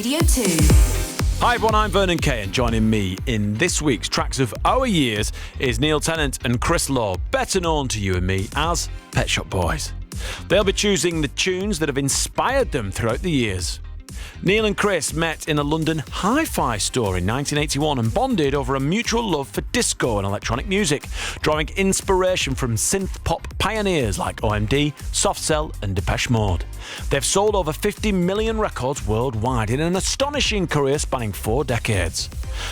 Radio 2. Hi everyone, I'm Vernon Kay, and joining me in this week's Tracks of Our Years is Neil Tennant and Chris Law, better known to you and me as Pet Shop Boys. They'll be choosing the tunes that have inspired them throughout the years. Neil and Chris met in a London hi-fi store in 1981 and bonded over a mutual love for disco and electronic music, drawing inspiration from synth-pop pioneers like OMD, Soft Cell and Depeche Mode. They've sold over 50 million records worldwide in an astonishing career spanning 4 decades.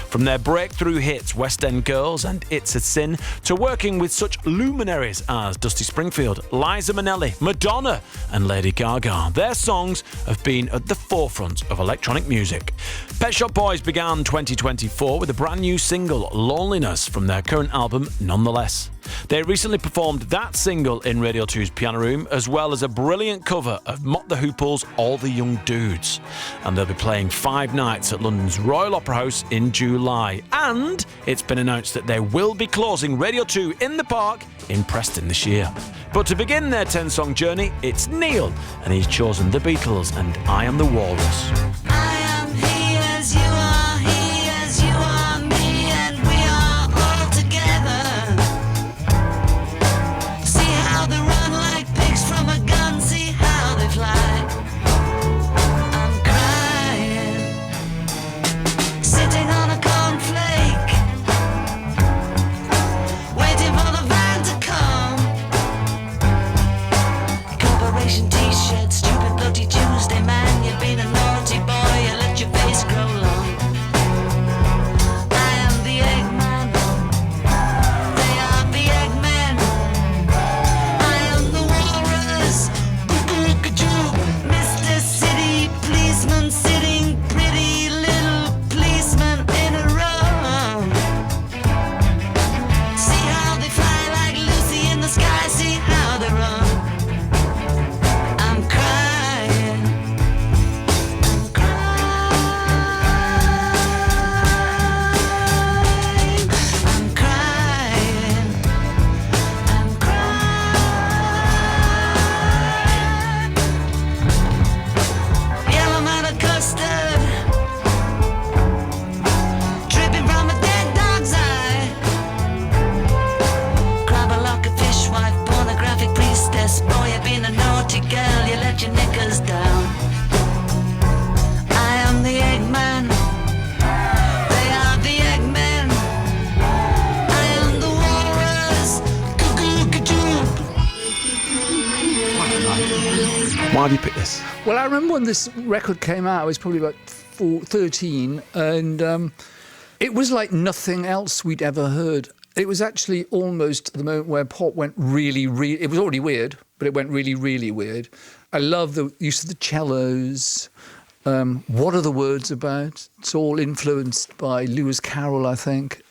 From their breakthrough hits West End Girls and It's a Sin to working with such luminaries as Dusty Springfield, Liza Minnelli, Madonna and Lady Gaga, their songs have been at the forefront of electronic music. Pet Shop Boys began 2024 with a brand new single, Loneliness, from their current album, Nonetheless. They recently performed that single in Radio 2's Piano Room, as well as a brilliant cover of Mott the Hoople's All the Young Dudes. And they'll be playing 5 nights at London's Royal Opera House in July. And it's been announced that they will be closing Radio 2 in the Park in Preston this year. But to begin their 10-song journey, it's Neil, and he's chosen The Beatles and I Am the Walrus. I am he as you are, he as you are, me and we are all together. See how they run like pigs from a gun, see how they fly. I'm crying, sitting on a cornflake, waiting for the van to come. Corporation t-shirt, stupid bloody Tuesday, man, you've been a naughty boy, you let your face grow long. I am the Eggman, they are the Eggmen. I am the walrus, cuckoo-cuckoo, Mr. City policeman, sitting pretty little policeman in a row. See how they fly like Lucy in the sky, see how they run. I'm crying, I'm crying, I'm crying, I'm crying. Yellow man of custard, dripping from a dead dog's eye. Grab a lock of fishwife, pornographic priestess. Boy, you've been a naughty girl, you let your knickers down. I am the Eggman, they are the Eggmen. I am the walrus, cuckoo-cuckoo. Why have you picked this? Well, I remember when this record came out, I was probably about 13, and it was like nothing else we'd ever heard. It was actually almost the moment where pop went really, it was already weird, but it went really, really weird. I love the use of the cellos. What are the words about? It's all influenced by Lewis Carroll, I think.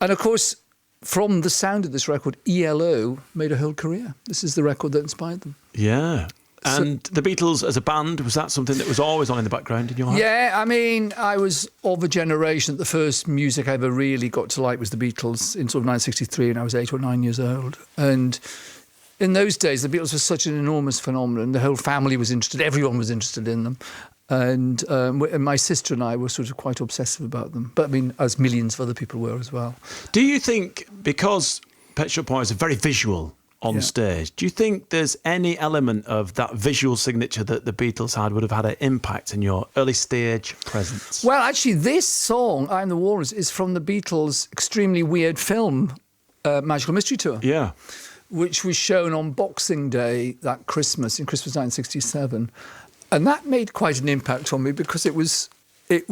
And of course, from the sound of this record, ELO made a whole career. This is the record that inspired them. Yeah. And the Beatles as a band, was that something that was always on in the background in your heart? Yeah, I mean, I was of a generation that the first music I ever really got to like was the Beatles in sort of 1963, and I was 8 or 9 years old. And in those days, the Beatles were such an enormous phenomenon. The whole family was interested, everyone was interested in them. And my sister and I were sort of quite obsessive about them. But I mean, as millions of other people were as well. Do you think, because Pet Shop Boys are very visual on stage, do you think there's any element of that visual signature that the Beatles had would have had an impact in your early stage presence? Well, actually, this song, I'm the Walrus, is from the Beatles' extremely weird film, Magical Mystery Tour. Yeah. Which was shown on Boxing Day that Christmas, in Christmas 1967. And that made quite an impact on me because it was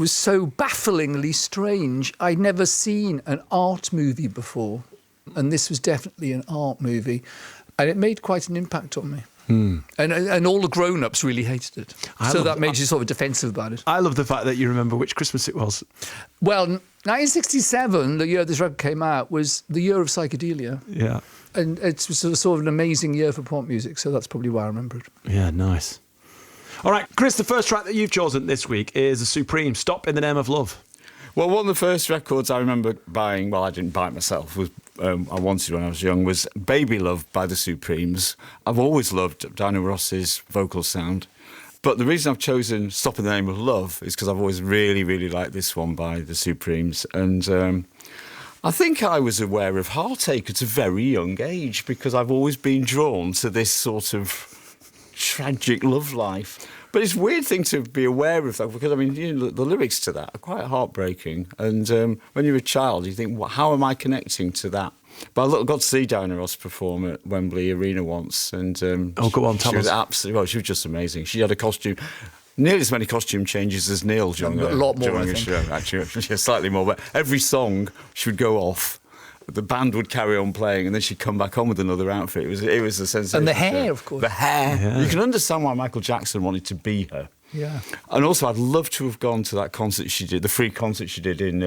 so bafflingly strange. I'd never seen an art movie before. And this was definitely an art movie. And it made quite an impact on me. And all the grown-ups really hated it. So that made you sort of defensive about it. I love the fact that you remember which Christmas it was. Well, 1967, the year this record came out, was the year of psychedelia. Yeah. And it was sort of an amazing year for pop music, so that's probably why I remember it. Yeah, nice. All right, Chris, the first track that you've chosen this week is The Supreme, Stop in the Name of Love. Well, one of the first records I remember buying, well, I didn't buy it myself, was I wanted when I was young, was Baby Love by The Supremes. I've always loved Diana Ross's vocal sound. But the reason I've chosen Stop in the Name of Love is because I've always really, really liked this one by the Supremes. And I think I was aware of heartache at a very young age because I've always been drawn to this sort of tragic love life. But it's a weird thing to be aware of that because, I mean, the lyrics to that are quite heartbreaking. And when you're a child, you think, well, how am I connecting to that? But I got to see Diana Ross perform at Wembley Arena once. And go on, tell she was us. absolutely, well, she was just amazing. She had a costume, nearly as many costume changes as Neil during A lot more, during I a think. show, actually. Yeah, slightly more. But every song, she would go off. The band would carry on playing, and then she'd come back on with another outfit. It was a sensation. And the hair, of course. The hair. Yeah. You can understand why Michael Jackson wanted to be her. Yeah. And also, I'd love to have gone to that concert she did, the free concert she did in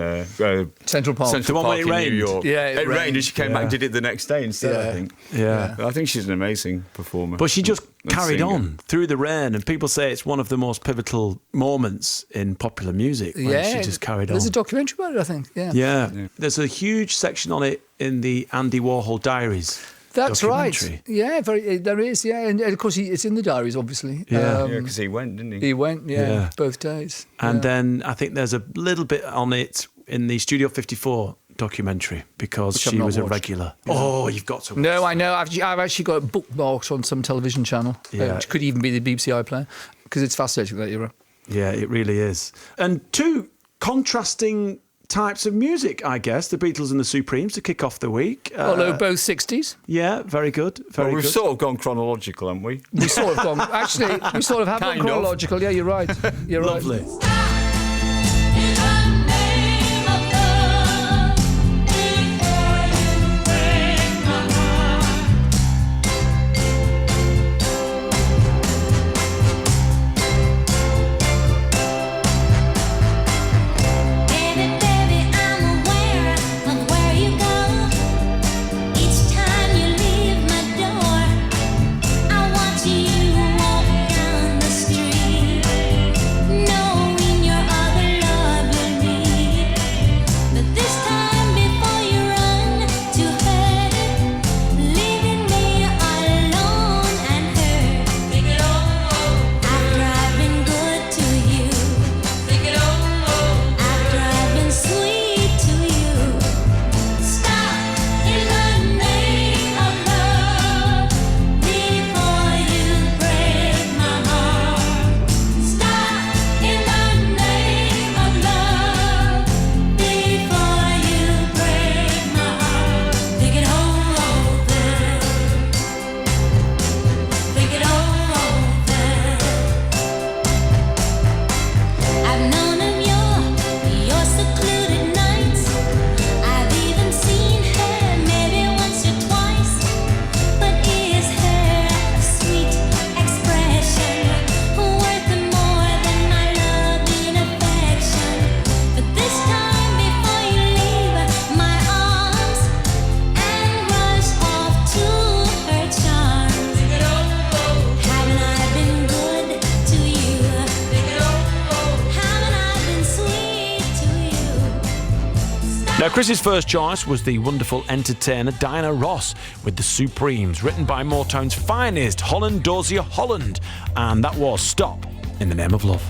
Central Park. The one Park where it in rained. New York. Yeah, it rained, rained. and she came back and did it the next day instead, I Yeah. think. Yeah. I think she's an amazing performer. But she just And carried singer. on through the rain, and people say it's one of the most pivotal moments in popular music when she just carried on. There's a documentary about it, I think. Yeah. Yeah. There's a huge section on it in the Andy Warhol Diaries. That's right. documentary. Yeah, there is. Yeah, and of course it's in the diaries, obviously. Yeah. Yeah, because he went, didn't he? He went. Yeah, Yeah. both days. And yeah. then I think there's a little bit on it in the Studio 54 documentary because Which I've she not was a watched. regular. Oh, you've got to watch. No, I know. I've actually got it bookmarked on some television channel, Yeah. which could even be the BBC iPlayer, because it's fascinating, that era. Yeah, it really is. And two contrasting types of music, I guess, the Beatles and the Supremes to kick off the week. Although both 60s. Yeah, very good. Very Well, we've good. sort of gone chronological, haven't we? We sort of gone. Actually, we sort of have gone Kind of. chronological. Yeah, you're right. You're Lovely. right. In the name of love, before you break my heart. Baby, baby, I'm aware of where you go. Each time you leave my door, I watch you walk down the street, knowing your other love will meet. But this time, before you run to hurt, leaving me alone and hurt. Think it over. After I've been good to you. Think it over. After I've been sweet to you. Stop in the name of love before you break my heart. Stop in the name of love before you break my heart. Think it over. Think it over. I've known of your secluded nights. I've even seen her maybe once or twice. But is her sweet expression worth more than my love and affection? But this time, before you leave my arms and rush off to her charms, haven't I been good to you? Haven't I been sweet to you? Now, Chris's first choice was the wonderful entertainer Diana Ross with the Supremes, written by Motown's finest Holland Dozier Holland, and that was Stop in the Name of Love.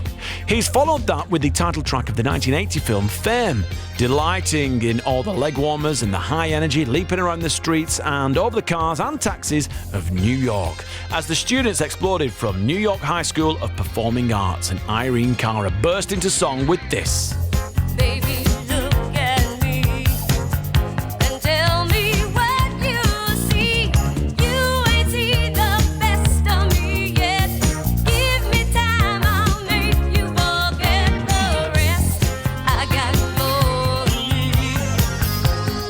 He's followed that with the title track of the 1980 film Fame, delighting in all the leg warmers and the high energy leaping around the streets and over the cars and taxis of New York, as the students exploded from New York High School of Performing Arts, and Irene Cara burst into song with this. Baby, look at me and tell me what you see. You ain't seen the best of me yet. Give me time, I'll make you forget the rest. I got for me,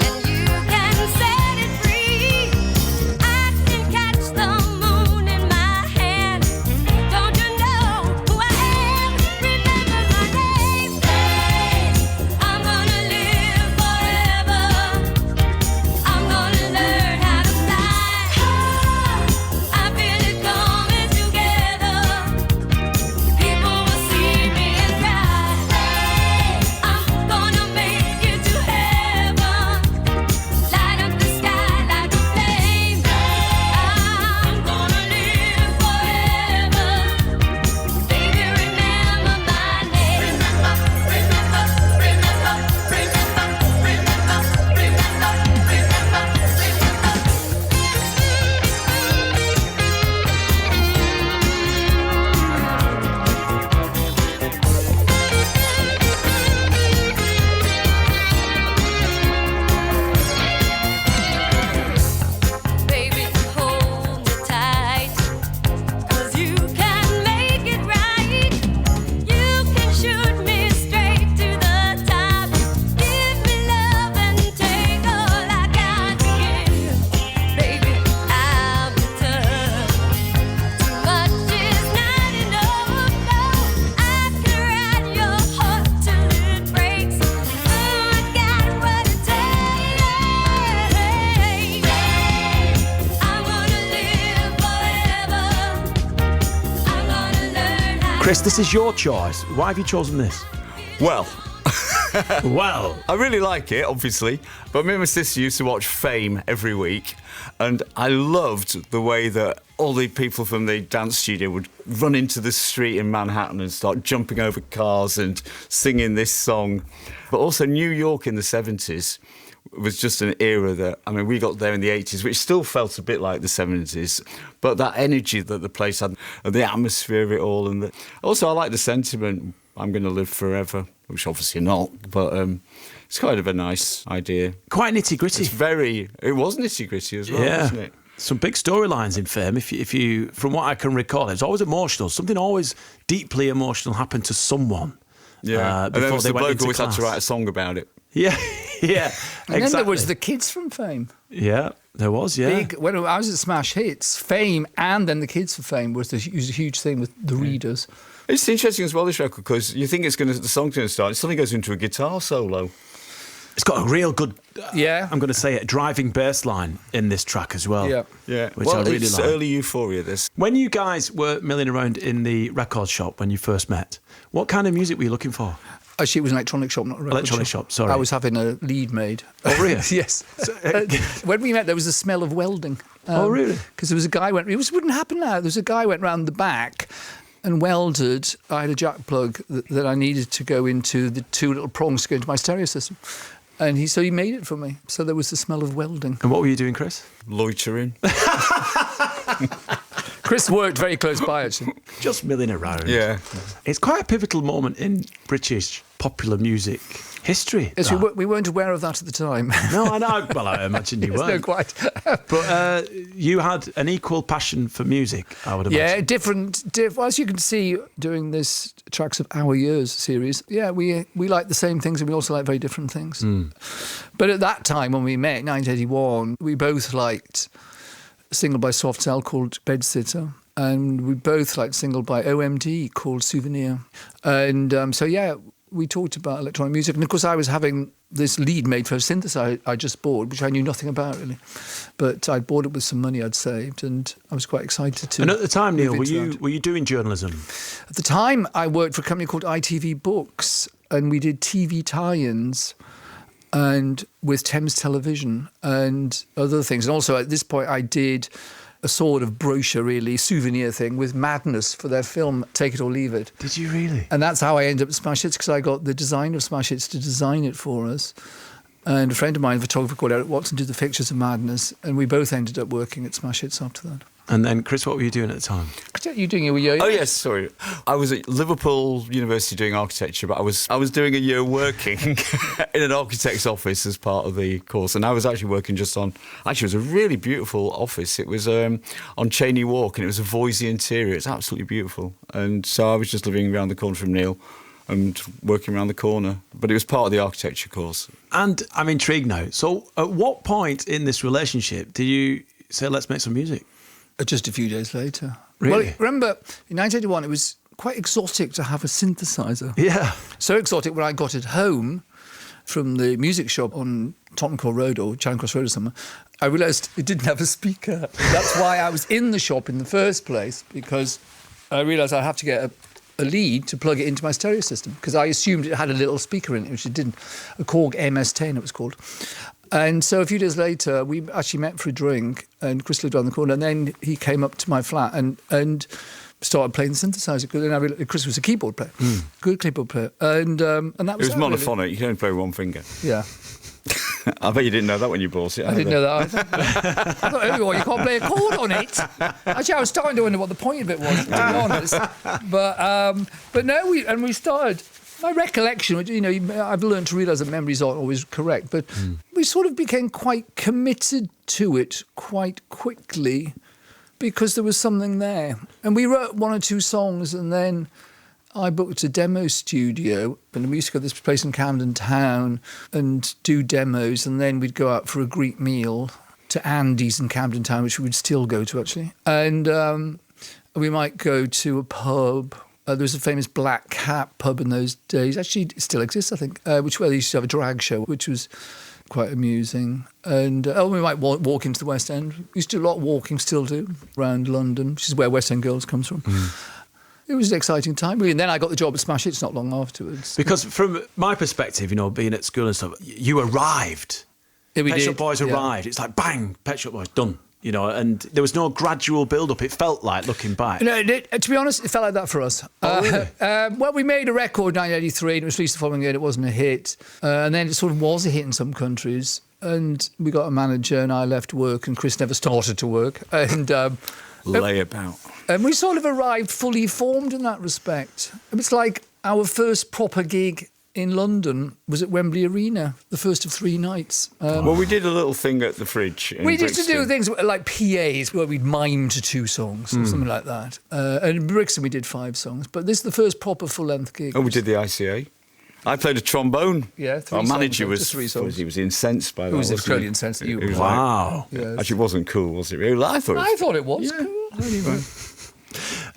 and you can set it free. I can catch the moon in my hand. Don't you know who I am? Remember my name. Chris, this is your choice. Why have you chosen this? Well, Well, I really like it, obviously, but me and my sister used to watch Fame every week, and I loved the way that all the people from the dance studio would run into the street in Manhattan and start jumping over cars and singing this song. But also New York in the 70s was just an era that, I mean, we got there in the 80s, which still felt a bit like the 70s, but that energy that the place had, and the atmosphere of it all, and also I like the sentiment, I'm going to live forever, which obviously not, but it's kind of a nice idea. quite nitty-gritty. It was nitty-gritty as well, wasn't it? Some big storylines in Fame. If you, from what I can recall, it's always emotional. Something always deeply emotional happened to someone. Yeah, and then before was they the went bloke into always had class. to write a song about it. Yeah, yeah, And then there was exactly. the kids from Fame. Yeah, there was. Yeah, Big, when I was at Smash Hits, Fame and then the kids from Fame was a huge thing with the readers. It's interesting as well, this record, because you think the song's going to start, it suddenly goes into a guitar solo. it's got a real good. Yeah. I'm going to say it. Driving bass line in this track as well. Yeah. Yeah, which well, I really it's like. early Euphoria, this. When you guys were milling around in the record shop when you first met, what kind of music were you looking for? Actually, it was an electronic shop, not a record Electronic shop, sorry. I was having a lead made. Oh, really? Yes. When we met, there was a smell of welding. Oh, really? Because there was a guy went. Wouldn't happen now. There was a guy went round the back and welded. I had a jack plug that I needed to go into the two little prongs to go into my stereo system, and he made it for me. So there was the smell of welding. And what were you doing, Chris? Loitering. Chris worked very close by, actually. Just milling around. Yeah. It's quite a pivotal moment in British popular music history. Yes, that. we weren't aware of that at the time. No, I know. Well, I imagine you Yes, no, weren't. quite. But you had an equal passion for music, I would imagine. Yeah, different. Well, as you can see during this Tracks of Our Years series, yeah, we like the same things and we also like very different things. But at that time when we met, 1981, we both liked a single by Soft Cell called Bedsitter, and we both liked a single by OMD called Souvenir. And so, yeah, we talked about electronic music. And of course, I was having this lead made for a synthesizer I just bought, which I knew nothing about really. But I bought it with some money I'd saved, and I was quite excited to. And at the time, Neil, move into that. were you doing journalism? At the time, I worked for a company called ITV Books, and we did TV tie-ins and with Thames Television and other things. And also at this point, I did a sort of brochure, really, souvenir thing with Madness for their film Take It or Leave It. Did you really? And that's how I ended up at Smash Hits, because I got the designer of Smash Hits to design it for us. And a friend of mine, a photographer called Eric Watson, did the pictures of Madness. And we both ended up working at Smash Hits after that. And then, Chris, what were you doing at the time? You doing your year? Oh yes, sorry. I was at Liverpool University doing architecture, but I was doing a year working in an architect's office as part of the course, and I was actually working just on. Actually, it was a really beautiful office. It was on Cheney Walk, and it was a Voisey interior. It's absolutely beautiful, and so I was just living around the corner from Neil and working around the corner. But it was part of the architecture course. And I'm intrigued now. So, at what point in this relationship did you say, "Let's make some music"? Just a few days later. Really? Well, remember, in 1981, it was quite exotic to have a synthesizer. Yeah. So exotic when I got it home from the music shop on Tottenham Court Road or Charing Cross Road or somewhere, I realised it didn't have a speaker. That's why I was in the shop in the first place, because I realised I'd have to get a lead to plug it into my stereo system, because I assumed it had a little speaker in it, which it didn't. A Korg MS-10 it was called. And so a few days later, we actually met for a drink, and Chris lived around the corner, and then he came up to my flat and started playing the synthesizer. Because then I realised Chris was a keyboard player, good keyboard player, and that was It was that, really. monophonic. You can only play with one finger. Yeah, I bet you didn't know that when you bought it. I didn't know that either. I thought, oh, you can't play a chord on it. Actually, I was starting to wonder what the point of it was, to be honest. But no, we started. My recollection, you know, I've learned to realise that memories aren't always correct, but we sort of became quite committed to it quite quickly because there was something there. And we wrote one or two songs, and then I booked a demo studio, and we used to go to this place in Camden Town and do demos, and then we'd go out for a Greek meal to Andy's in Camden Town, which we would still go to, actually. And we might go to a pub. There was a famous Black Cat pub in those days. Actually, it still exists, I think, where they used to have a drag show, which was quite amusing. And we might walk into the West End. We used to do a lot of walking, still do, around London, which is where West End Girls comes from. it was an exciting time. And then I got the job at Smash Hits not long afterwards. Because from my perspective, being at school and stuff, you arrived. Yeah, we Pet Shop did, Boys yeah. arrived. It's like, bang, Pet Shop Boys, done. And there was no gradual build-up. It felt like, looking back. No, to be honest, it felt like that for us. Oh, really? Well, we made a record in 1983 and it was released the following year. It wasn't a hit. And then it sort of was a hit in some countries. And we got a manager and I left work and Chris never started to work. And Lay about. and we sort of arrived fully formed in that respect. It was like our first proper gig in London was at Wembley Arena, the first of 3 nights. Well, we did a little thing at the Fridge. In We used to do Brixton. things like PAs where we'd mime to 2 songs or something like that. And in Brixton we did 5 songs. But this is the first proper full-length gig. Oh, we did the ICA. I played a trombone. Yeah, 3 Our manager songs, was just 3 songs. he was incensed by that. It was wasn't totally he? incensed that you He was were- Wow. like- Yes. Actually, it wasn't cool, was it? Well, I thought it was. I thought it was cool. Anyway.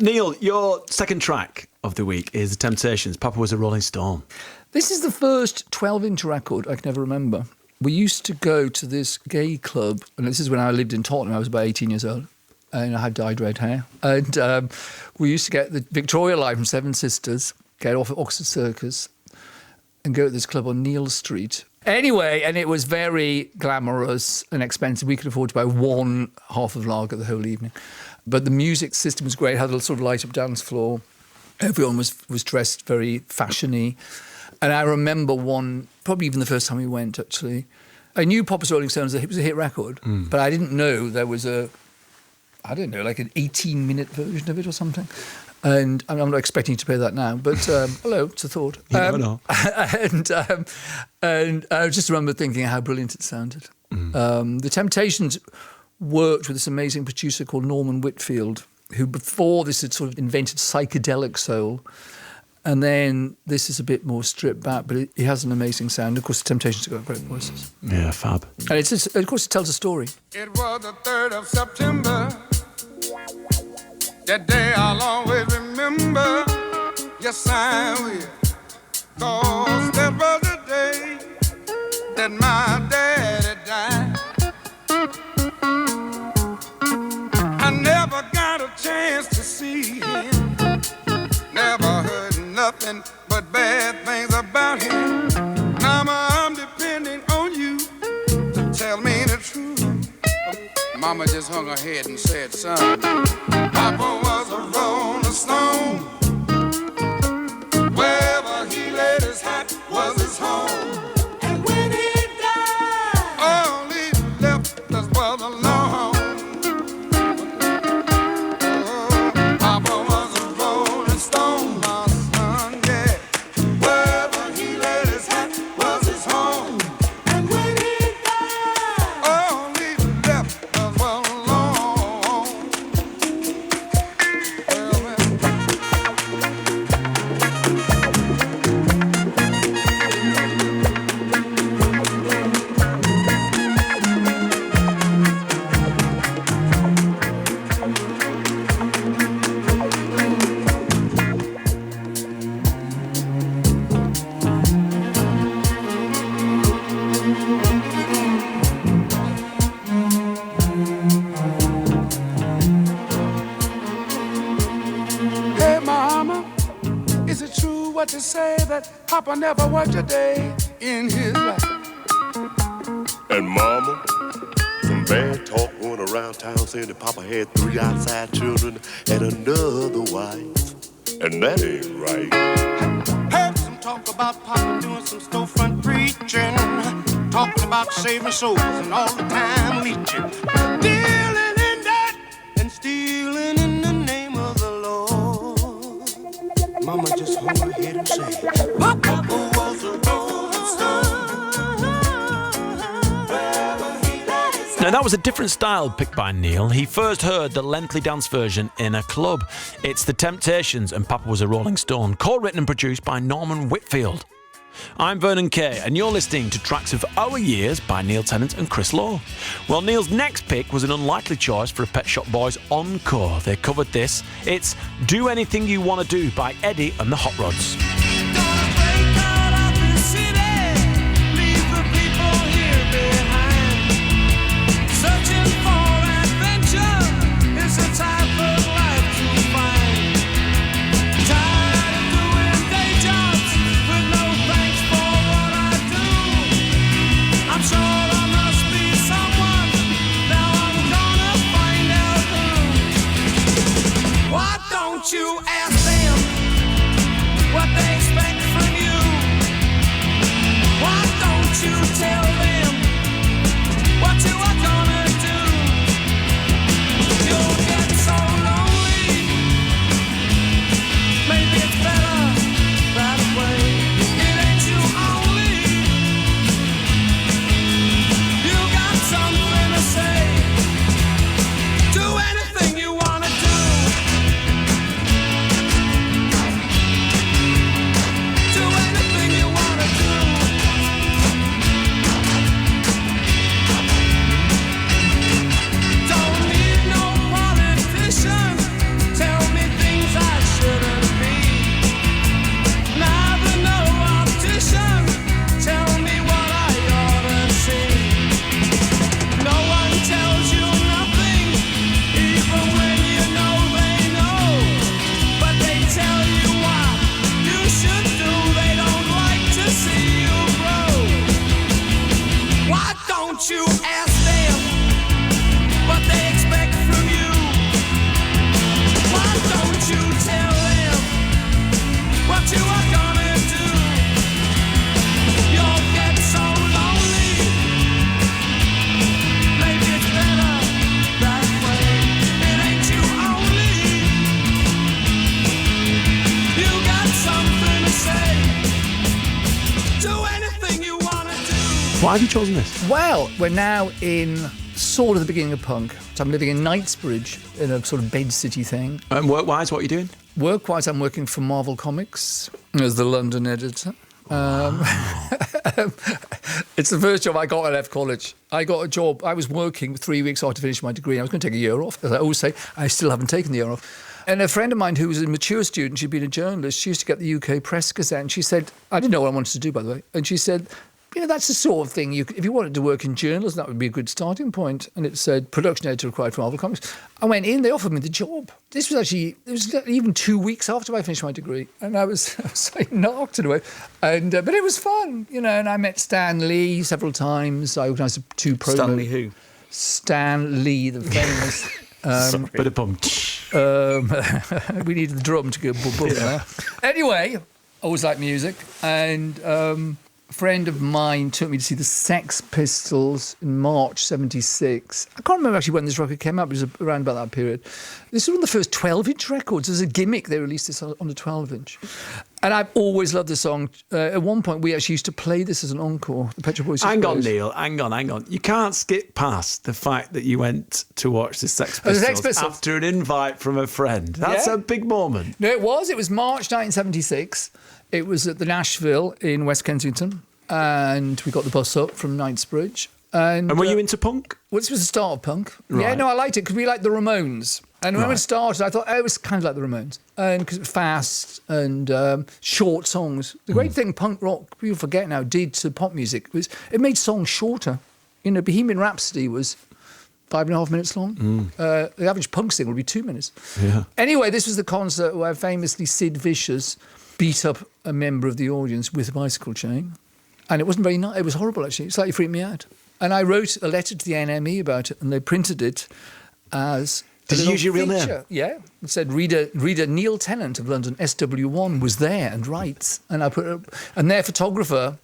Neil, your second track of the week is The Temptations. Papa Was a Rolling Stone. This is the first 12-inch record I can ever remember. We used to go to this gay club, and this is when I lived in Tottenham. I was about 18 years old, and I had dyed red hair. And we used to get the Victoria line from Seven Sisters, get off at Oxford Circus, and go to this club on Neal Street. Anyway, and it was very glamorous and expensive. We could afford to buy 1 half of lager the whole evening. But the music system was great, had a sort of light-up dance floor. Everyone was dressed very fashion-y. And I remember probably even the first time we went, actually. I knew Papa's Rolling Stones, it was a hit record, but I didn't know there was like an 18-minute version of it or something. And I'm not expecting you to play that now, but hello, it's a thought. You never know. And I just remember thinking how brilliant it sounded. The Temptations worked with this amazing producer called Norman Whitfield, who before this had sort of invented psychedelic soul. And then this is a bit more stripped back, but it has an amazing sound. Of course, the Temptations have got great voices. Yeah, fab. And of course, it tells a story. It was the 3rd of September. That day I'll always remember. Yes, I will. 'Cause that was the day that my daddy died. I never got a chance to see him. Never heard nothing but bad things about him. Mama, I'm depending on you to tell me the truth. Mama just hung her head and said, son, Papa was a rolling stone. Wherever he laid his hat was his home. And when he died, All he left us was alone. Oh, Papa was a rolling stone, my son, yeah. Wherever he laid his hat was his home. and when he died, All he left us was alone. Hey, Mama, is it true what they say that Papa never worked a day in his life? And mama, some bad talk going around town saying that Papa had 3 outside children and another wife. And that ain't right. Heard some talk about Papa doing some storefront preaching, talking about saving souls and all the time leeching, dealing in that and stealing in the name of the Lord. Mama just hung her head and said, Papa was a rolling stone. Now, that was a different style picked by Neil. He first heard the lengthy dance version in a club. It's The Temptations and Papa Was a Rolling Stone, co-written and produced by Norman Whitfield. I'm Vernon Kay, and you're listening to Tracks of Our Years by Neil Tennant and Chris Law. Well, Neil's next pick was an unlikely choice for a Pet Shop Boys encore. They covered this. It's Do Anything You Want to Do by Eddie and the Hot Rods. Gonna break out of this city, leave the people here behind. Searching for adventure is the type of life to find. don't you ask them what they expect from you? Why don't you tell them what you are gonna do? You'll get so lonely. Maybe it's better that way. It ain't you only. You got something to say. Do anything you wanna do. Do anything you wanna do. Don't need no politician. Tell me things I shouldn't be. Neither no optician. Tell me what I ought to see. No one tells you nothing, even when you know they know. But they tell you what you should do. They don't like to see you grow. Why don't you ask them what they expect from you? Why don't you tell them what you are gonna do? You'll get so lonely. Maybe it's better that way. It ain't you only. You got something to say. Do anything you wanna do. Why have you chosen this? Well, we're now in sort of the beginning of punk. So I'm living in Knightsbridge in a sort of bed city thing. And work-wise, what are you doing? Work-wise, I'm working for Marvel Comics as the London editor. It's the first job I got when I left college. I got a job. I was working 3 weeks after finishing my degree. I was going to take a year off. As I always say, I still haven't taken the year off. And a friend of mine who was a mature student, she'd been a journalist, she used to get the UK Press Gazette, and she said, I didn't know what I wanted to do, by the way, and she said, you know, that's the sort of thing, if you wanted to work in journalism, that would be a good starting point. And it said, production editor required for Marvel Comics. I went in, they offered me the job. This was actually, it was even 2 weeks after I finished my degree. And I was like knocked in a way. And, but it was fun, you know, and I met Stan Lee several times. I organised 2 promos. Stanley who? Stan Lee, the famous... Bit of bum. we needed the drum to go boom, boom. Yeah. Anyway, I always liked music, and a friend of mine took me to see the Sex Pistols in March '76. I can't remember actually when this record came out, but it was around about that period. This was one of the first 12-inch records. As a gimmick, they released this on a 12-inch. And I've always loved the song. At one point, we actually used to play this as an encore. The Pet Shop Boys. Hang on, Neil. Hang on. You can't skip past the fact that you went to watch the Sex Pistols after an invite from a friend. That's a big moment. No, it was. It was March 1976. It was at the Nashville in West Kensington. And we got the bus up from Knightsbridge. And were you into punk? Well, this was the start of punk. Right. Yeah, no, I liked it because we liked the Ramones. And when it started, I thought, it was kind of like the Ramones. And because it was fast and short songs. The great thing punk rock, people forget now, did to pop music was it made songs shorter. You know, Bohemian Rhapsody was 5.5 minutes long. The average punk single would be 2 minutes. Yeah. Anyway, this was the concert where famously Sid Vicious beat up a member of the audience with a bicycle chain. And it wasn't very nice. It was horrible, actually. It slightly freaked me out. And I wrote a letter to the NME about it, and they printed it as... Did you use your real name? Yeah. It said, reader Neil Tennant of London, SW1, was there and writes. And I and their photographer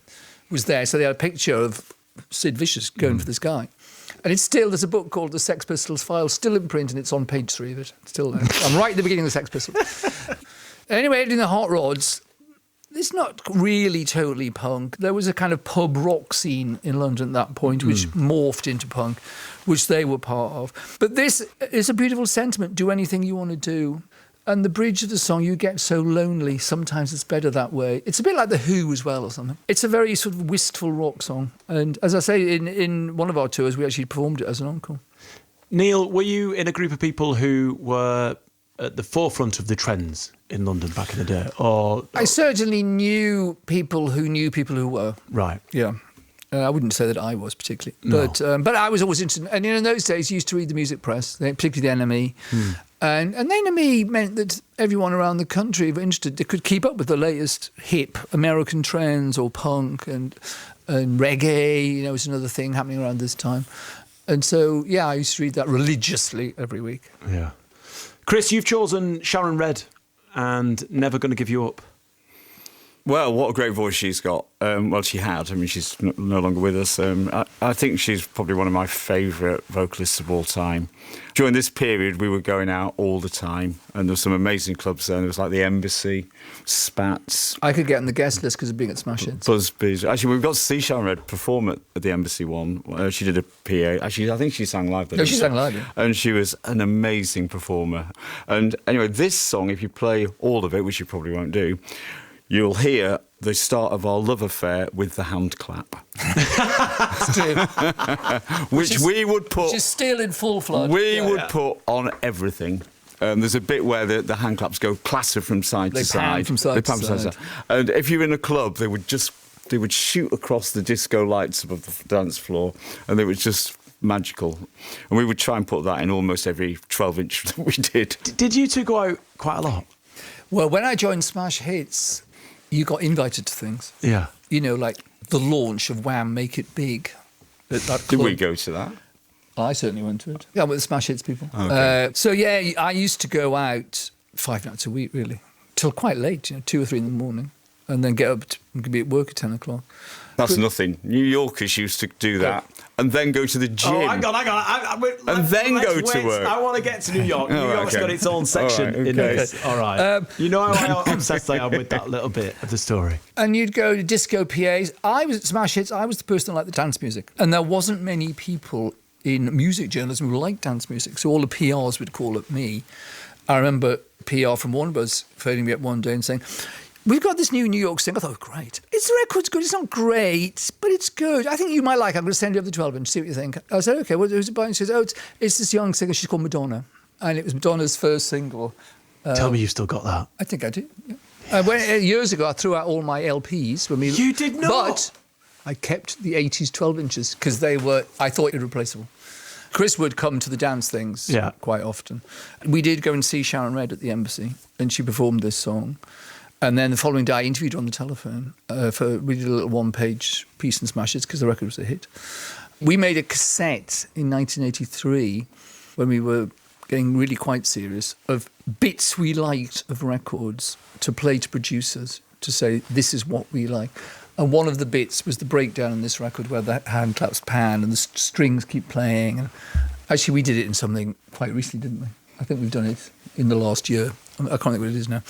was there, so they had a picture of Sid Vicious going for this guy. And it's still, there's a book called The Sex Pistols Files, still in print, and it's on page 3 of it. It's still there. I'm right at the beginning of The Sex Pistols. Anyway, in the Hot Rods, it's not really totally punk. There was a kind of pub rock scene in London at that point, which morphed into punk, which they were part of. But this is a beautiful sentiment. Do anything you want to do. And the bridge of the song, you get so lonely. Sometimes it's better that way. It's a bit like The Who as well or something. It's a very sort of wistful rock song. And as I say, in one of our tours, we actually performed it as an encore. Neil, were you in a group of people who were at the forefront of the trends in London back in the day? I certainly knew people who were. Right. Yeah. I wouldn't say that I was particularly, No. but I was always interested. And in those days, you used to read the music press, particularly the NME. And the NME meant that everyone around the country were interested. They could keep up with the latest hip American trends or punk and reggae. You know, was another thing happening around this time. And so, yeah, I used to read that religiously every week. Yeah. Chris, you've chosen Sharon Redd and Never Gonna Give You Up. Well, what a great voice she's got. Well, she had. I mean, she's no longer with us. I think she's probably one of my favourite vocalists of all time. During this period, we were going out all the time, and there were some amazing clubs there. There was like the Embassy, Spats, I could get on the guest list because of being at Smash Hits. Busby's. Actually, we got to see Sharon Redd perform at the Embassy one. She did a PA. Actually, I think she sang live. No, she sang live, yeah. And she was an amazing performer. And anyway, this song, if you play all of it, which you probably won't do, you'll hear the start of our love affair with the hand clap. It's true. Which we would put... She's still in full flood. We would put on everything. There's a bit where the hand claps go clatter from side They to pan side. from side to side. And if you're in a club, they would shoot across the disco lights above the dance floor, and it was just magical. And we would try and put that in almost every 12-inch that we did. Did you two go out quite a lot? Well, when I joined Smash Hits, you got invited to things. Yeah. You know, like the launch of Wham! Make It Big. At that Did club. we go to that? I certainly went to it. Yeah, with the Smash Hits people. Okay. So, yeah, I used to go out 5 nights a week, really, till quite late, 2 or 3 in the morning, and then get up and be at work at 10 o'clock. That's nothing. New Yorkers used to do that and then go to the gym. Oh, hang on. And then go to work. I want to get to New York. New Oh, York's okay. got its own section All right, in okay. this. All right. You know how obsessed I am with that little bit of the story. And you'd go to disco PAs. I was at Smash Hits. I was the person that liked the dance music. And there wasn't many people in music journalism who liked dance music. So all the PRs would call up me. I remember PR from Warner Bros. Phoning me up one day and saying, "We've got this new New York thing." I thought, great. The record's good. It's not great, but it's good. I think you might like it. I'm going to send you up the 12-inch, see what you think. I said, okay, who's it by? And she says, oh, it's this young singer. She's called Madonna. And it was Madonna's first single. Tell me you've still got that. I think I do. Yeah. Years ago, I threw out all my LPs. When we, You did not? But I kept the 80s 12-inches because I thought, irreplaceable. Chris would come to the dance things quite often. We did go and see Sharon Redd at the Embassy, and she performed this song. And then the following day, I interviewed her on the telephone. We did a little one-page piece in Smash Hits because the record was a hit. We made a cassette in 1983 when we were getting really quite serious of bits we liked of records to play to producers to say, this is what we like. And one of the bits was the breakdown in this record where the hand claps pan and the strings keep playing. And actually, we did it in something quite recently, didn't we? I think we've done it in the last year. I can't think what it is now.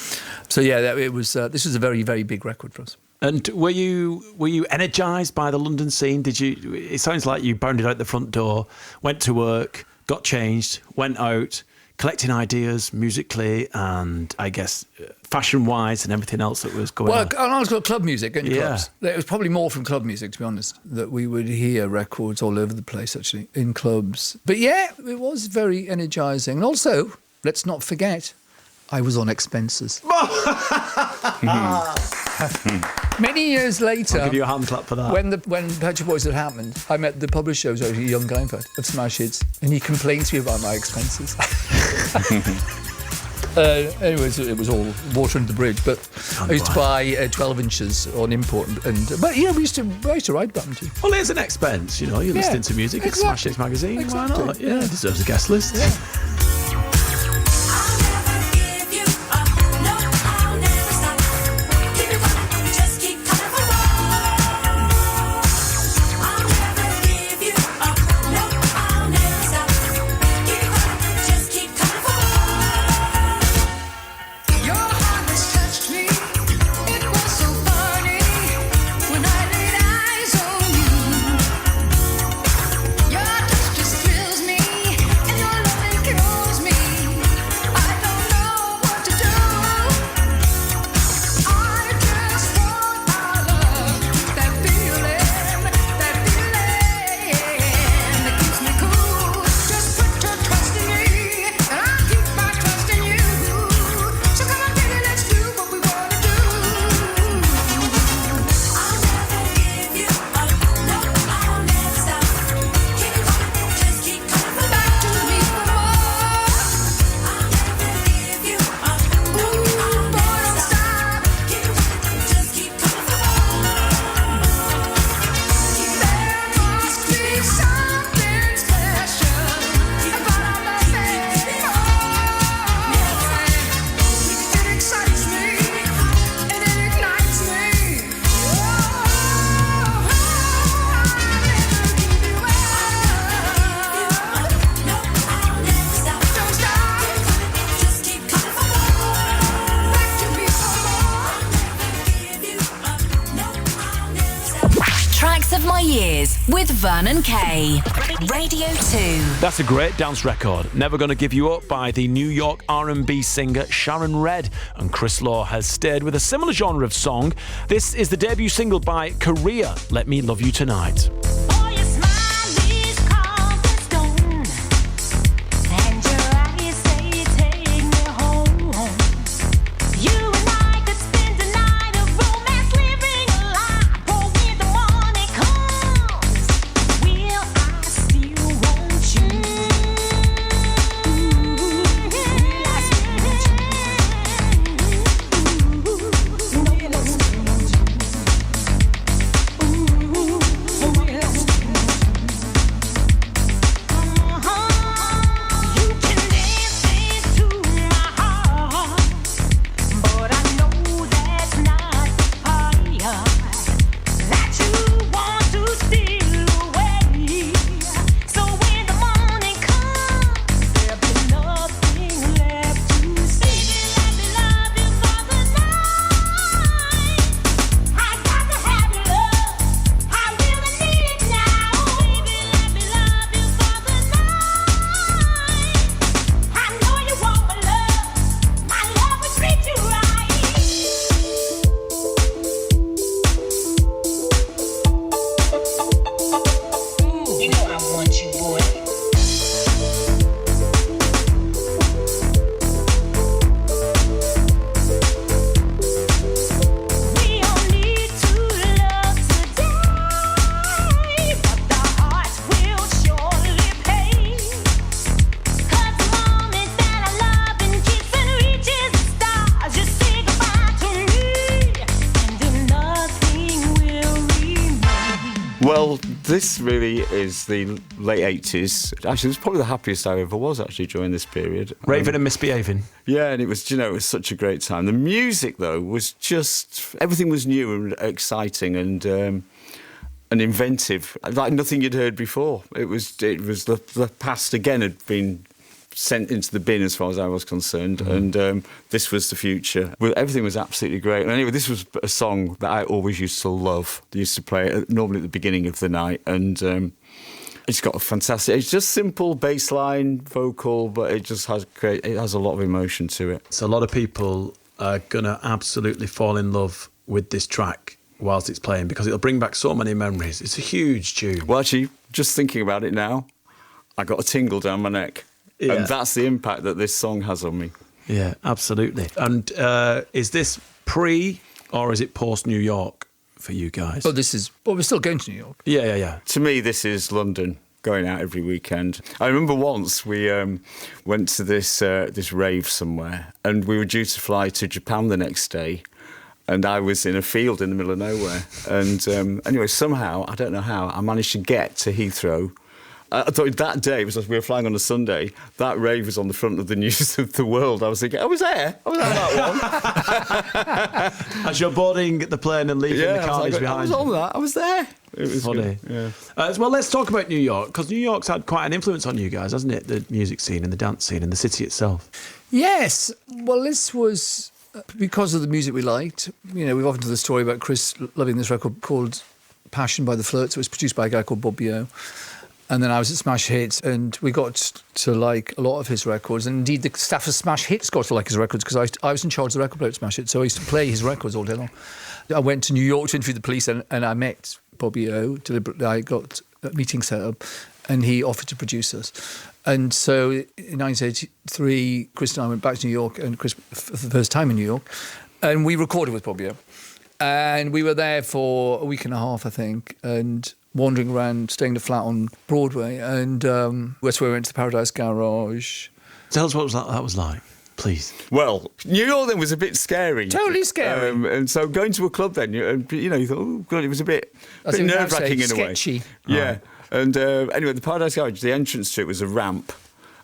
So yeah, it was. This was a very, very big record for us. And were you energised by the London scene? Did you? It sounds like you bounded out the front door, went to work, got changed, went out, collecting ideas musically, and I guess fashion-wise and everything else that was going on. Well, I was got club music in clubs. It was probably more from club music, to be honest, that we would hear records all over the place, actually, in clubs. But yeah, it was very energising. And also, let's not forget, I was on expenses. Many years later, I'll give you a hand clap for that. when Pet Shop Boys had happened, I met the publisher, who was a young guy, in fact, of Smash Hits, and he complained to me about my expenses. Anyways, it was all water under the bridge, but I used to buy 12 inches on import. But yeah, I used to write about them too. Well, it's an expense, You're listening to music at Smash Hits magazine. Exactly. Why not? Yeah, it deserves a guest list. Yeah. I'll never give you up. No, I'll never stop. Keep it running, just keep coming for more. I'll never give you up. No, I'll never stop. Keep it running, just keep coming for more. Your heart has touched me. It was so funny when I laid eyes on you. Your touch just thrills me, and your loving Boys with Vernon Kay. Radio 2. That's a great dance record. Never Gonna Give You Up by the New York R&B singer Sharon Redd. And Chris Law has stayed with a similar genre of song. This is the debut single by Korea, Let Me Love You Tonight. Oh, your smile is carved in stone, and your eyes say take me home. You and I could spend a night of romance, living a lie. But when the morning comes, will I still want you? Will I still want you? No, will I still want you? You can dance to my heart, but I know that's not the fire that you want to steal away. So when the morning comes, there'll be nothing left to say. Let me love you for the night. I got to have your love. I really need it now. Baby, let me love you for the night. I know you want my love. My love will treat you right. You know I want you, boy. We all need to love today, but the heart will surely pay. 'Cause the moment that our loving kisses and reaches the stars, you say goodbye to me, and then nothing will remain. Well, this really is the late 80s. Actually, it was probably the happiest I ever was, actually, during this period. Raving and Misbehaving. Yeah, and it was, it was such a great time. The music, though, was just... Everything was new and exciting and inventive, like nothing you'd heard before. It was the past, again, had been sent into the bin as far as I was concerned, and this was the future. Well, everything was absolutely great. And anyway, this was a song that I always used to love. I used to play it normally at the beginning of the night, and it's got a fantastic... It's just simple bass line, vocal, but it just has great... It has a lot of emotion to it. So a lot of people are going to absolutely fall in love with this track whilst it's playing because it'll bring back so many memories. It's a huge tune. Well, actually, just thinking about it now, I got a tingle down my neck. Yeah. And that's the impact that this song has on me. Yeah, absolutely. And is this pre or is it post New York for you guys? Well, we're still going to New York. Yeah. To me, this is London, going out every weekend. I remember once we went to this rave somewhere, and we were due to fly to Japan the next day, and I was in a field in the middle of nowhere. And anyway, somehow, I don't know how, I managed to get to Heathrow. I thought that day, because we were flying on a Sunday, that rave was on the front of the news of the world. I was thinking, I was there at that one. As you're boarding the plane and leaving the carnage behind I was on that. I was there. It was funny. good. Yeah. Well, let's talk about New York, because New York's had quite an influence on you guys, hasn't it? The music scene and the dance scene and the city itself. Yes. Well, this was because of the music we liked. We've often told the story about Chris loving this record called Passion by the Flirts. It was produced by a guy called Bob Bio. And then I was at Smash Hits, and we got to like a lot of his records. And indeed, the staff of Smash Hits got to like his records because I was in charge of the record player at Smash Hits, so I used to play his records all day long. I went to New York to interview the police, and I met Bobby O. Deliberately, I got a meeting set up, and he offered to produce us. And so in 1983, Chris and I went back to New York, and Chris for the first time in New York, and we recorded with Bobby O. And we were there for a week and a half, I think, and wandering around, staying in a flat on Broadway, and that's where we went to the Paradise Garage. Tell us what that was like, please. Well, New York then was a bit scary. Totally scary. And so going to a club then, you thought, oh, God, it was a bit nerve-wracking in a way. Sketchy. Yeah. Right. And anyway, the Paradise Garage, the entrance to it was a ramp,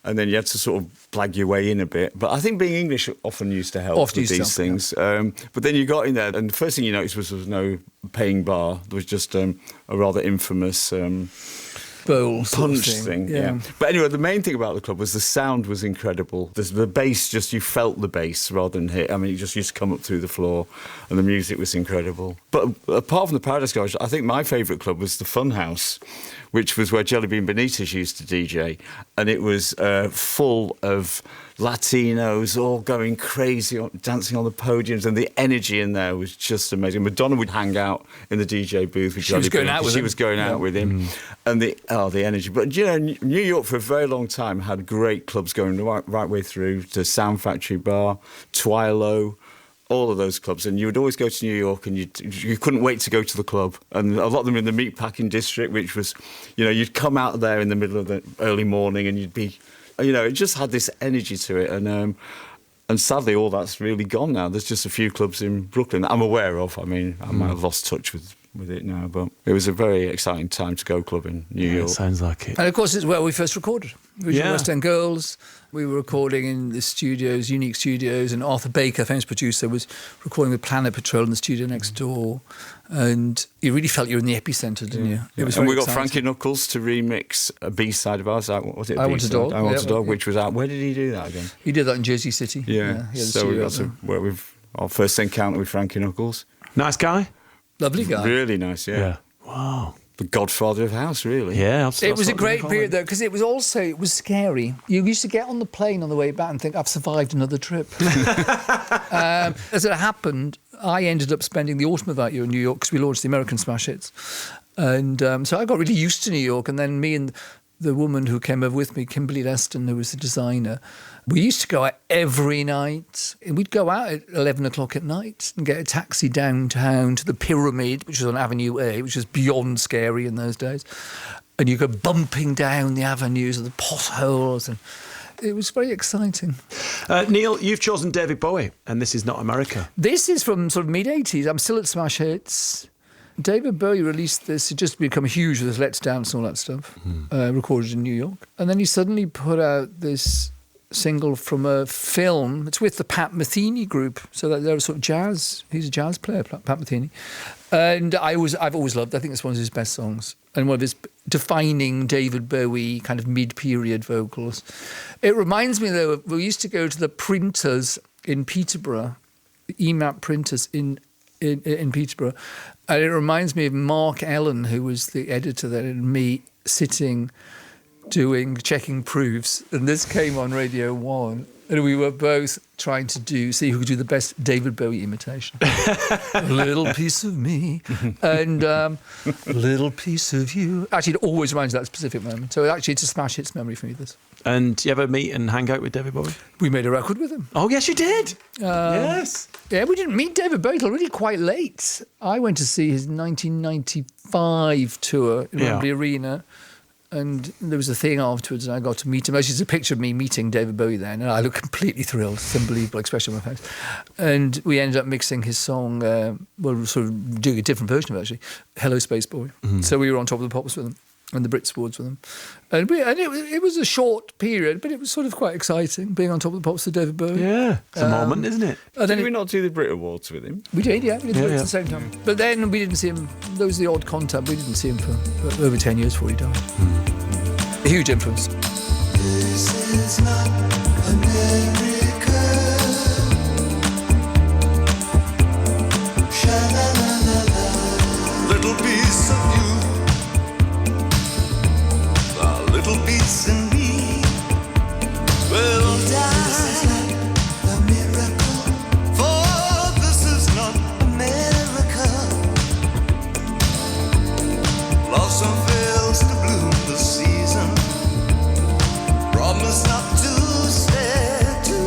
and then you had to sort of blag your way in a bit. But I think being English often used to help with these things. Yeah. But then you got in there, and the first thing you noticed was there was no paying bar. There was just a rather infamous bowl sort of punch thing. Yeah. But anyway, the main thing about the club was the sound was incredible. The bass, just you felt the bass rather than hit. I mean, it just used to come up through the floor, and the music was incredible. But apart from the Paradise Garage, I think my favourite club was the Funhouse, which was where Jelly Bean Benitez used to DJ, and it was full of Latinos all going crazy, dancing on the podiums, and the energy in there was just amazing. Madonna would hang out in the DJ booth with Jelly Bean. She was going out with him, and the energy. But you know, New York for a very long time had great clubs going right way through to Sound Factory Bar, Twilo, all of those clubs, and you would always go to New York, and you couldn't wait to go to the club. And a lot of them in the meatpacking district, which was, you know, you'd come out there in the middle of the early morning, and you'd be, you know, it just had this energy to it. And sadly, all that's really gone now. There's just a few clubs in Brooklyn that I'm aware of. I mean, I might have lost touch with it now, but it was a very exciting time to go club in New York. Sounds like it. And of course, it's where we first recorded. Original West End Girls. We were recording in the studios, Unique Studios, and Arthur Baker, famous producer, was recording with Planet Patrol in the studio next door. And you really felt you were in the epicentre, didn't you? It was and we got exciting. Frankie Knuckles to remix a B-side of ours. What was it? I Want a Dog. I Want a Dog, which was out. Where did he do that again? He did that in Jersey City. Yeah. He had a So we studio got out to there. work with our first encounter with Frankie Knuckles. Nice guy? Lovely guy. Really nice, yeah. Wow. The godfather of house, really. Yeah. It was a great period, though, because it was scary. You used to get on the plane on the way back and think, I've survived another trip. As it happened, I ended up spending the autumn of that year in New York because we launched the American Smash Hits. And so I got really used to New York. And then me and the woman who came over with me, Kimberly Leston, who was the designer, we used to go out every night. And we'd go out at 11 o'clock at night and get a taxi downtown to the Pyramid, which was on Avenue A, which was beyond scary in those days. And you go bumping down the avenues of the potholes, and it was very exciting. Neil, you've chosen David Bowie, and this is not America. This is from sort of mid-'80s. I'm still at Smash Hits. David Bowie released this, it just become huge with his Let's Dance and all that stuff, recorded in New York. And then he suddenly put out this single from a film. It's with the Pat Metheny group, so that they're sort of jazz. He's a jazz player, Pat Metheny. And I've always loved, I think it's one of his best songs, and one of his defining David Bowie kind of mid-period vocals. It reminds me, though, we used to go to the printers in Peterborough, the EMAP printers in Peterborough, and it reminds me of Mark Ellen, who was the editor there, and me sitting checking proofs, and this came on Radio 1, and we were both trying to see who could do the best David Bowie imitation. A little piece of me and a little piece of you. Actually, it always reminds me of that specific moment. So actually, it's a Smash Hits memory for me, this. And do you ever meet and hang out with David Bowie? We made a record with him. Oh, yes, you did. Yes. Yeah, we didn't meet David Bowie till really quite late. I went to see his 1995 tour in Wembley Arena. And there was a thing afterwards, and I got to meet him. Actually, there's a picture of me meeting David Bowie then, and I looked completely thrilled. It's an unbelievable expression on my face. And we ended up mixing his song, sort of doing a different version of it, actually, Hello Space Boy. So we were on Top of the Pops with him, and the Brits Awards with him. And it was a short period, but it was sort of quite exciting, being on Top of the Pops with David Bowie. Yeah, it's a moment, isn't it? And then Did we not do the Brit Awards with him? We did, yeah. We did at the same time. But then we didn't see him. There was the odd contact. We didn't see him for over 10 years before he died. A huge influence. This is not America. Sha-la-la-la-la. Little piece of you, a little piece in me will die. This is not a miracle, for this is not America. Blossom fails to bloom this season. Promise not to stay too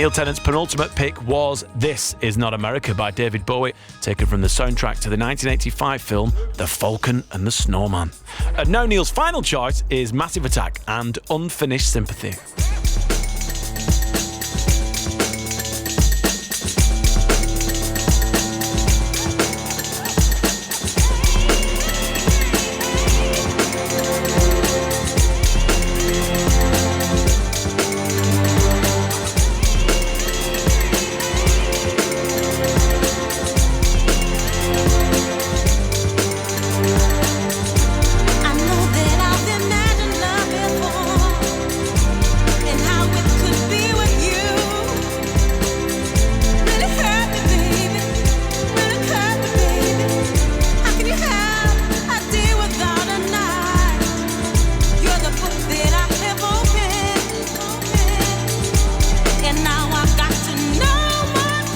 Neil Tennant's penultimate pick was This Is Not America by David Bowie, taken from the soundtrack to the 1985 film The Falcon and the Snowman. And now Neil's final choice is Massive Attack and Unfinished Sympathy. I know that I've imagined love before, and how it could be with you. Really hurt me, baby. Really hurt me, baby. How can you have a day without a night? You're the book that I have opened, and now I've got to know much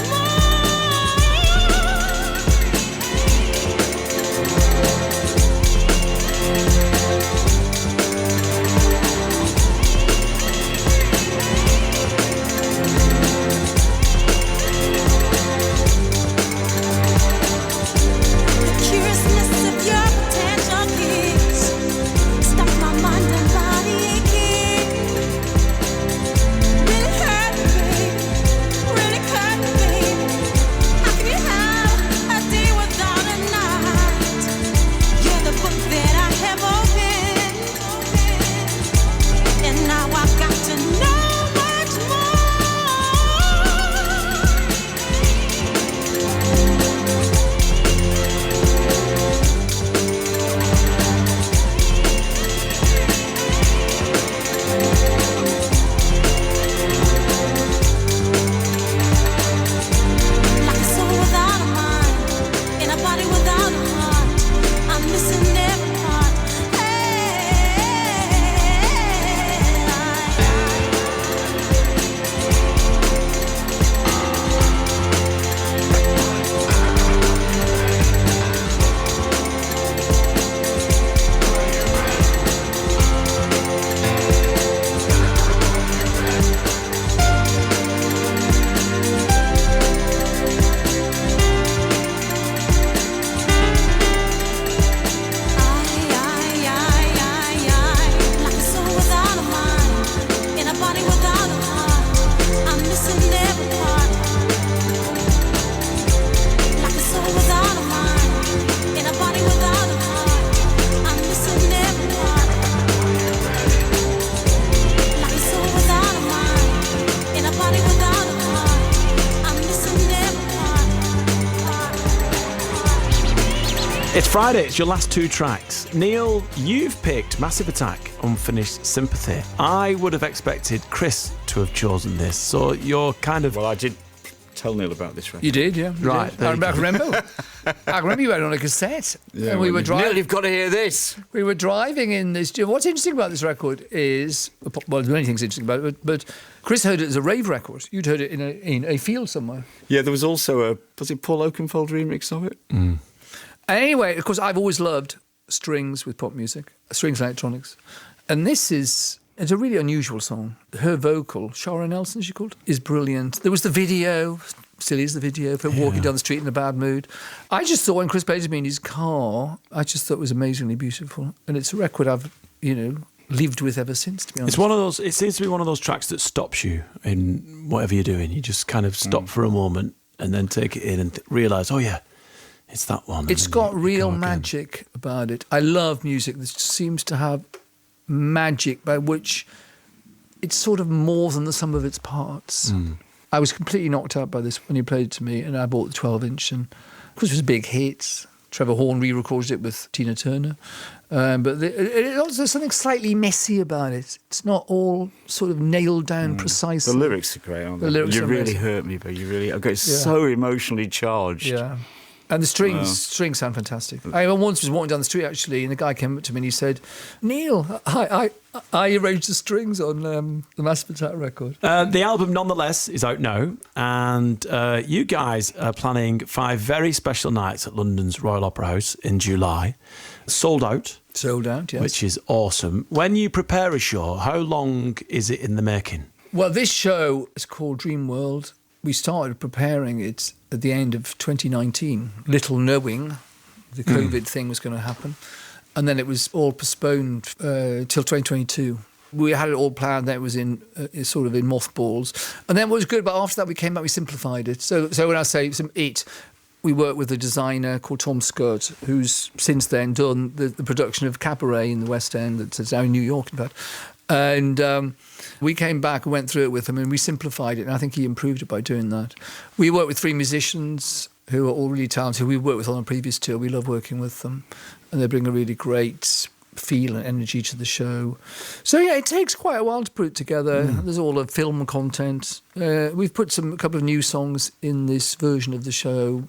The curiousness of your potential kiss stuck my mind and body aching. Really hurt me, baby. Really hurt me, baby. How can you have a day without a night? You're the book that I have opened, and now I've got to know much more. Like a soul without a mind, in a body without a heart. I'm missing every part. Like a soul without a mind, in a body without a heart. I'm missing every part. Like a soul without a mind, in a body without a heart. I'm missing every part. Like a soul without a mind, in a body without a heart. I'm missing every part. It's Friday, it's your last two tracks. Neil, you've picked Massive Attack, Unfinished Sympathy. I would have expected Chris to have chosen this, so you're kind of... Well, I did tell Neil about this record. You did, yeah. you Right, did. there I you remember. I remember you had it on a cassette. Yeah, and we were Neil, driving. you've got to hear this. We were driving in this. What's interesting about this record is, well, there's many things interesting about it, but Chris heard it as a rave record. You'd heard it in a field somewhere. Yeah, there was also was it Paul Oakenfold remix of it? And anyway, of course, I've always loved strings with pop music, strings and electronics, and it's a really unusual song. Her vocal, Shara Nelson, she called, is brilliant. There was the video. Still is the video for walking down the street in a bad mood. I just thought when Chris played to me in his car, I just thought it was amazingly beautiful. And it's a record I've, lived with ever since, to be honest. It's one of those. It seems to be one of those tracks that stops you in whatever you're doing. You just kind of stop for a moment and then take it in and realise, oh yeah, it's that one. It's And got you real go again. magic about it. I love music that seems to have magic by which it's sort of more than the sum of its parts. I was completely knocked out by this when he played it to me, and I bought the 12-inch, and of course it was a big hit. Trevor Horn re-recorded it with Tina Turner. But it also there's something slightly messy about it. It's not all sort of nailed down precisely. The lyrics are great, aren't they? The lyrics you are really amazing. hurt me, but you really... Okay, it's so emotionally charged. Yeah. And the strings sound fantastic. I once was walking down the street, actually, and the guy came up to me and he said, Neil, I arranged the strings on the Massive Attack record. The album, nonetheless, is out now, and you guys are planning 5 very special nights at London's Royal Opera House in July. Sold out. Sold out, yes. Which is awesome. When you prepare a show, how long is it in the making? Well, this show is called Dream World. We started preparing it at the end of 2019, little knowing the COVID thing was going to happen. And then it was all postponed till 2022. We had it all planned. Then it was in sort of in mothballs. And then what was good, but after that we came back, we simplified it. So when I say we worked with a designer called Tom Scott, who's since then done the production of Cabaret in the West End, that's now in New York, in fact. And we came back and went through it with him, and we simplified it, and I think he improved it by doing that. We worked with 3 musicians who are all really talented, who we worked with on a previous tour. We love working with them, and they bring a really great feel and energy to the show. So yeah, it takes quite a while to put it together. There's all the film content. We've put a couple of new songs in this version of the show.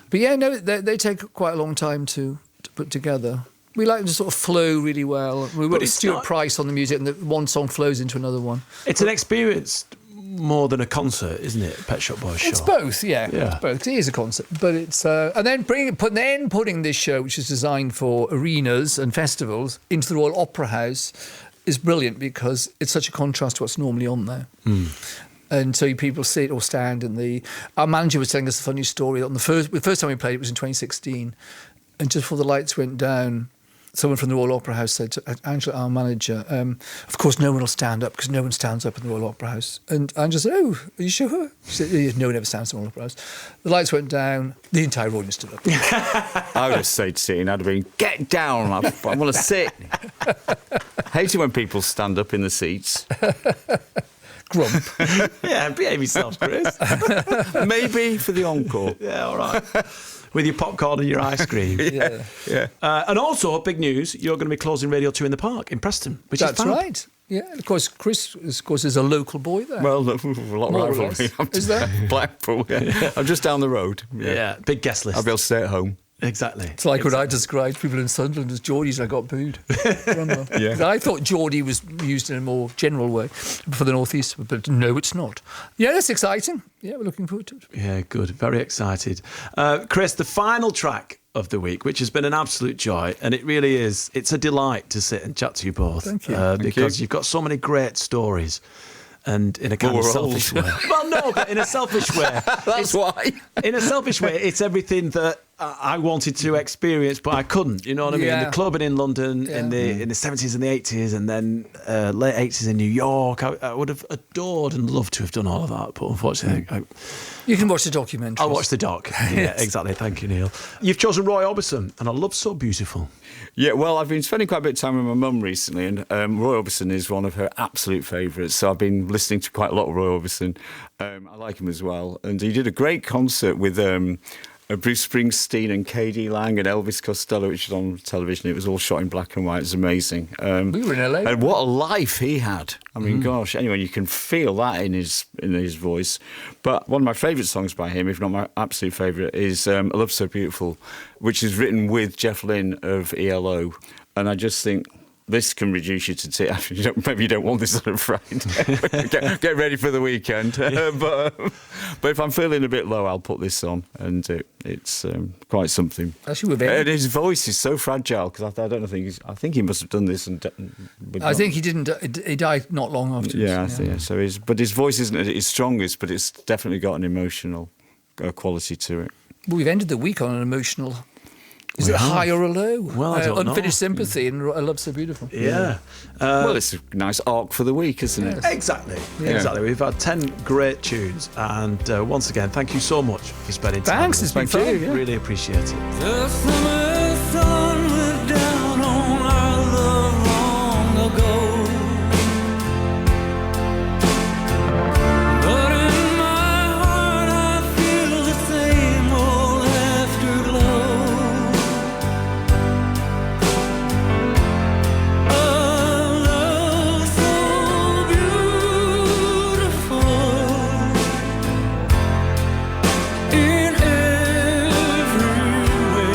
But yeah, no, they take quite a long time to put together. We like them to sort of flow really well. We work with Stuart Price on the music, and one song flows into another one. It's an experience more than a concert, isn't it? Pet Shop Boys show. It's both, yeah. It's both. It is a concert, but it's and then putting this show, which is designed for arenas and festivals, into the Royal Opera House is brilliant because it's such a contrast to what's normally on there. And so people sit or stand, and our manager was telling us a funny story. On the first time we played it was in 2016, and just before the lights went down, someone from the Royal Opera House said to Angela, our manager, of course no one will stand up because no one stands up in the Royal Opera House. And Angela said, oh, are you sure? She said, no one ever stands in the Royal Opera House. The lights went down, the entire audience stood up. I would have stayed sitting. I'd have been, get down, I want to sit. Hate it when people stand up in the seats. Grump. Yeah, behave yourself, Chris. Maybe for the encore. Yeah, all right. With your popcorn and your ice cream. Yeah. And also, big news, you're going to be closing Radio 2 in the Park in Preston, which That's is fab. right. Yeah, of course, Chris, is a local boy there. Well, a lot of More or rivalry. less. Is there? Blackpool, yeah. I'm just down the road. Yeah, big guest list. I'll be able to stay at home. Exactly. It's like when I described people in Sunderland as Geordies, I got booed. Yeah. I thought Geordie was used in a more general way for the North East, but no, it's not. Yeah, that's exciting. Yeah, we're looking forward to it. Yeah, good. Very excited. Chris, the final track of the week, which has been an absolute joy, and it really is, it's a delight to sit and chat to you both. Thank you. Because you've got so many great stories. And in a kind of selfish way. Well, no, but in a selfish way. That's why. In a selfish way, it's everything that I wanted to experience, but I couldn't. You know what I mean? Yeah. The clubbing in London in the 70s and the 80s, and then late 80s in New York. I would have adored and loved to have done all of that, but unfortunately, You can watch the documentary. I'll watch the doc. Yeah, exactly. Thank you, Neil. You've chosen Roy Orbison, and I love So Beautiful. Yeah, well, I've been spending quite a bit of time with my mum recently, and Roy Orbison is one of her absolute favourites. So I've been listening to quite a lot of Roy Orbison. I like him as well. And he did a great concert with Bruce Springsteen and K.D. Lang and Elvis Costello, which was on television. It was all shot in black and white. It was amazing. We were in LA. And what a life he had. I mean, gosh, anyway, you can feel that in his voice. But one of my favourite songs by him, if not my absolute favourite, is A Love So Beautiful, which is written with Jeff Lynne of ELO. And I just think this can reduce you to tears. Maybe you don't want this on a Friday. get ready for the weekend. But if I'm feeling a bit low, I'll put this on, and it's quite something. Actually, we're very... And his voice is so fragile because I don't think I think he must have done this. I think he didn't. He died not long afterwards. Yeah, I think, yeah. So but his voice isn't at its strongest, but it's definitely got an emotional quality to it. Well, we've ended the week on an emotional. Is it a high or a low? Well, I don't know. Unfinished Sympathy and A Love So Beautiful. Yeah. Well, it's a nice arc for the week, isn't it? Exactly. Exactly. We've had 10 great tunes, and once again, thank you so much for spending time Thanks, with us. it's been fun. Yeah. Really appreciate it. The summer sun went down on our love long ago. But in my heart I feel the same old afterglow. A love so beautiful in every way.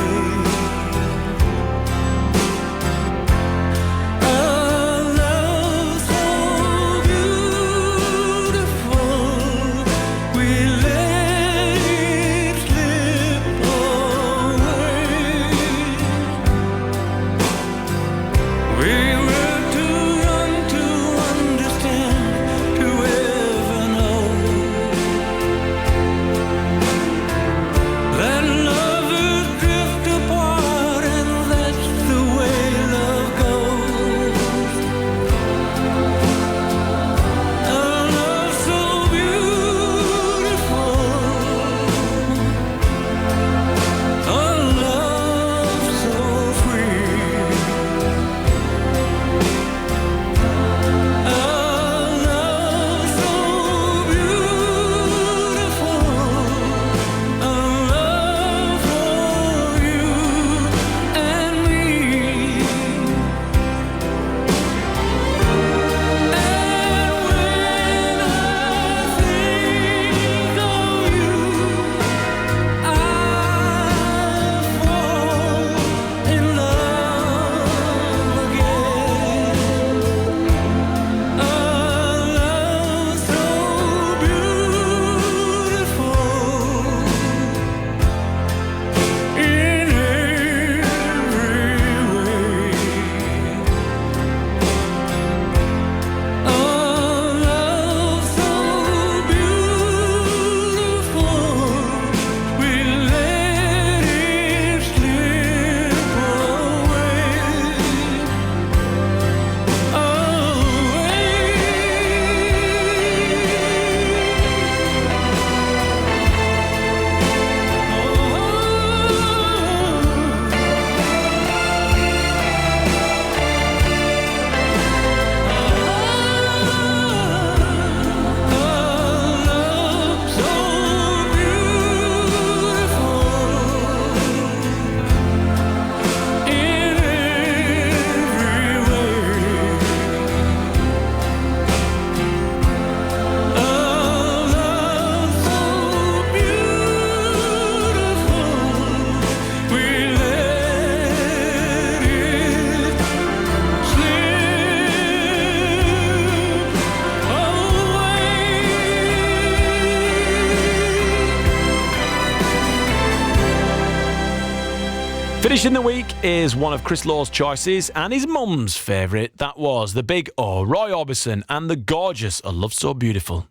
Finishing the week is one of Chris Law's choices and his mum's favourite. That was the big O, Roy Orbison, and the gorgeous A Love So Beautiful.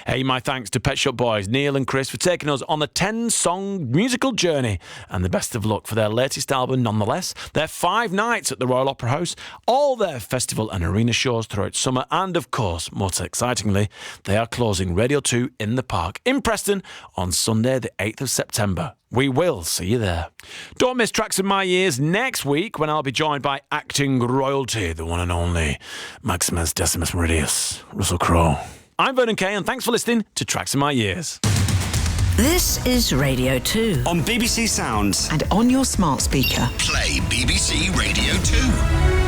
Hey, my thanks to Pet Shop Boys, Neil and Chris, for taking us on the 10-song musical journey, and the best of luck for their latest album nonetheless, their 5 nights at the Royal Opera House, all their festival and arena shows throughout summer, and of course, most excitingly, they are closing Radio 2 in the Park in Preston on Sunday the 8th of September. We will see you there. Don't miss Tracks of My Years next week when I'll be joined by acting royalty, the one and only Maximus Decimus Meridius, Russell Crowe. I'm Vernon Kay, and thanks for listening to Tracks of My Years. This is Radio 2. On BBC Sounds. And on your smart speaker. Play BBC Radio 2.